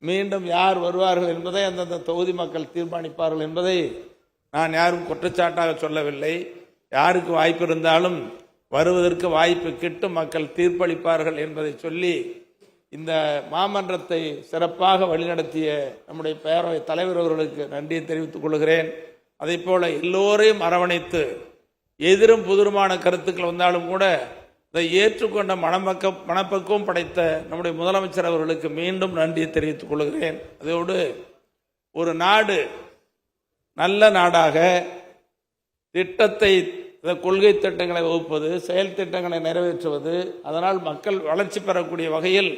மீண்டும் யார் வருவார்கள் என்பதை அந்தந்த தொகுதி மக்கள் தீர்மானிப்பார்கள் என்பதை நான் யாரும் குற்றச்சாட்டாக சொல்லவில்லை. யாருக்கு வாய்ப்பு இருந்தாலும் வருவதற்கு வாய்ப்பு கிட்டும், மக்கள் தீர்ப்பளிப்பார்கள் என்பதை சொல்லி இந்த மாமன்றத்தை சிறப்பாக வழிநடத்திய நம்முடைய பேரவை தலைவர் அவர்களுக்கு நன்றியை தெரிவித்துக் கொள்கிறேன். அதே போல எல்லோரையும் அரவணைத்து எதிரும் புதிருமான கருத்துக்கள் வந்தாலும் கூட இதை ஏற்றுக்கொண்ட மனப்பக்குவம் படைத்த நம்முடைய முதலமைச்சர் அவர்களுக்கு மீண்டும் நன்றியை தெரிவித்துக் கொள்கிறேன். அதோடு ஒரு நாடு நல்ல நாடாக திட்டத்தை, கொள்கை திட்டங்களை வகுப்பது, செயல் திட்டங்களை நிறைவேற்றுவது, அதனால் மக்கள் வளர்ச்சி பெறக்கூடிய வகையில்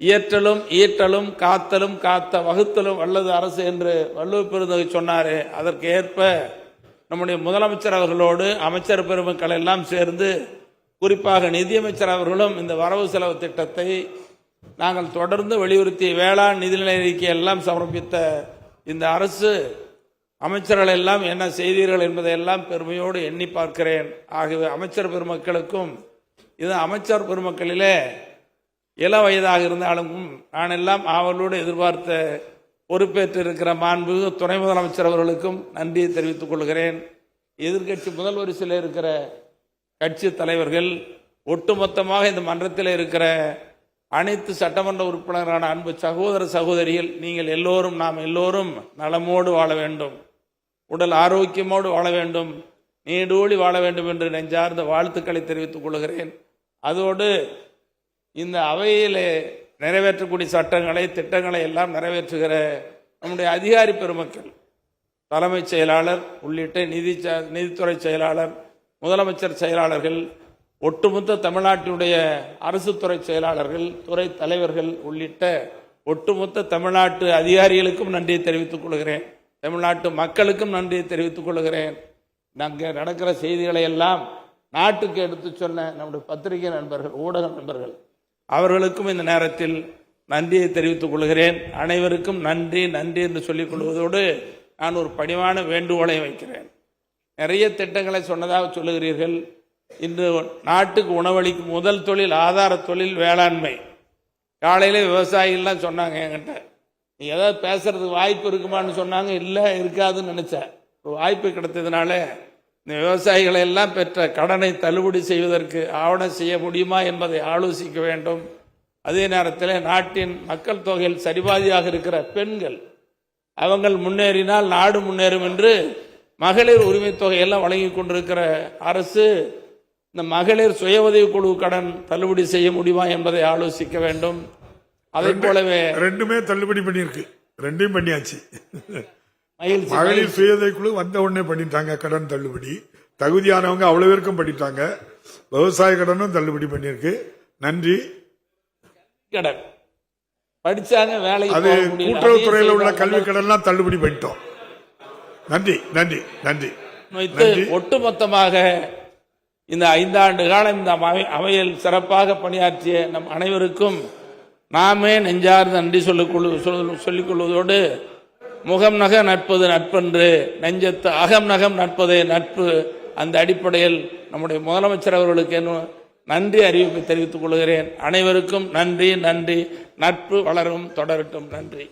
இயற்றலும் ஈட்டலும் காத்தலும் காத்த வகுத்தலும் வல்லது அரசு என்று வள்ளுவர் பெருந்தகை சொன்னாரே, அதற்கு ஏற்ப நம்முடைய முதலமைச்சர் அவர்களோடு அமைச்சர் பெருமக்கள் எல்லாம் சேர்ந்து, குறிப்பாக நிதியமைச்சர் அவர்களும் இந்த வரவு செலவு திட்டத்தை நாங்கள் தொடர்ந்து வலியுறுத்தி வேளாண் நிதிநிலை அறிக்கை எல்லாம் சமர்ப்பித்த இந்த அரசு அமைச்சர்கள் எல்லாம் என்ன செய்தீர்கள் என்பதை எல்லாம் பெருமையோடு எண்ணி பார்க்கிறேன். ஆகவே அமைச்சர் பெருமக்களுக்கும், இது அமைச்சர் பெருமக்களிலே இள வயதாக இருந்தாலும் நான் எல்லாம் ஆவலோடு எதிர்பார்த்த பொறுப்பேற்றிருக்கிற மாண்புமிகு துணை முதலமைச்சர் அவர்களுக்கும் நன்றியை தெரிவித்துக் கொள்கிறேன். எதிர்கட்சி முதல் வரிசையில் இருக்கிற கட்சி தலைவர்கள், ஒட்டுமொத்தமாக இந்த மன்றத்தில் இருக்கிற அனைத்து சட்டமன்ற உறுப்பினரான அன்பு சகோதர சகோதரிகள், நீங்கள் எல்லோரும், நாம் எல்லோரும் நலமோடு வாழ வேண்டும், உடல் ஆரோக்கியமோடு வாழ வேண்டும், நீடூழி வாழ வேண்டும் என்று நெஞ்சார்ந்த வாழ்த்துக்களை தெரிவித்துக் கொள்கிறேன். அதோடு இந்த அவையிலே நிறைவேற்றக்கூடிய சட்டங்களை, திட்டங்களை எல்லாம் நிறைவேற்றுகிற நம்முடைய அதிகாரி பெருமக்கள், தலைமைச் செயலாளர் உள்ளிட்ட நிதித்துறை செயலாளர், முதலமைச்சர் செயலாளர்கள், ஒட்டுமொத்த தமிழ்நாட்டினுடைய அரசு துறை செயலாளர்கள், துறை தலைவர்கள் உள்ளிட்ட ஒட்டுமொத்த தமிழ்நாட்டு அதிகாரிகளுக்கும் நன்றியை தெரிவித்துக் கொள்கிறேன். தமிழ்நாட்டு மக்களுக்கும் நன்றியை தெரிவித்துக் கொள்கிறேன். நாங்கள் நடக்கிற செய்திகளை எல்லாம் நாட்டுக்கு எடுத்து சொன்ன நம்முடைய பத்திரிகை நண்பர்கள், ஊடக நண்பர்கள் அவர்களுக்கும் இந்த நேரத்தில் நன்றியை தெரிவித்துக் கொள்கிறேன். அனைவருக்கும் நன்றி நன்றி என்று சொல்லிக் கொள்வதோடு நான் ஒரு பணிவான வேண்டுகோளை வைக்கிறேன். நிறைய திட்டங்களை சொன்னதாக சொல்லுகிறீர்கள். இன்று நாட்டுக்கு உணவளிக்கும் முதல் தொழில், ஆதார தொழில் வேளாண்மை. காலையில் விவசாயிகள்லாம் சொன்னாங்க என்கிட்ட, நீ ஏதாவது பேசுறதுக்கு வாய்ப்பு இருக்குமான்னு சொன்னாங்க. இல்லை, இருக்காதுன்னு நினைச்சேன். ஒரு வாய்ப்பு கிடைத்ததுனால இந்த விவசாயிகளை எல்லாம் பெற்ற கடனை தள்ளுபடி செய்வதற்கு ஆவணம் செய்ய முடியுமா என்பதை ஆலோசிக்க வேண்டும். அதே நேரத்தில் நாட்டின் மக்கள் தொகையில் சரிபாதியாக இருக்கிற பெண்கள், அவங்கள் முன்னேறினால் நாடு முன்னேறும் என்று மகளிர் உரிமை தொகையெல்லாம் வழங்கி கொண்டிருக்கிற அரசு இந்த மகளிர் சுய உதவி குழு கடன் தள்ளுபடி செய்ய முடியுமா என்பதை ஆலோசிக்க வேண்டும். அதை போலவே ரெண்டுமே தள்ளுபடி பண்ணியிருக்கு, ரெண்டையும் பண்ணியாச்சு. மகளிர் சுய உதவி குழு வந்த உடனே பண்ணிட்டாங்க கடன் தள்ளுபடி, தகுதியானவங்க அவ்வளவு பேருக்கும் பண்ணிட்டாங்க. விவசாய கடனும் தள்ளுபடி பண்ணியிருக்கு. நன்றி. கடன் படிச்சாங்க, வேலை, அது கூட்டுறவுத்துறையில் உள்ள கல்வி கடன்லாம் தள்ளுபடி பண்ணிட்டோம். நன்றி நன்றி நன்றி. ஒட்டுமொத்தமாக இந்த 5 ஆண்டு காலம் இந்த அவையில் சிறப்பாக பணியாற்றிய நம் அனைவருக்கும் நாமே நெஞ்சார்ந்த நன்றி சொல்லிக் கொள்வதோடு, முகம் நக நட்பது நட்பன்று, நெஞ்சத்து அகம் நகம் நட்பதே நட்பு, அந்த அடிப்படையில் நம்முடைய முதலமைச்சர் அவர்களுக்கு நன்றி அறிவிப்பை தெரிவித்துக் கொள்கிறேன். அனைவருக்கும் நன்றி நன்றி. நட்பு வளரும், தொடரட்டும். நன்றி.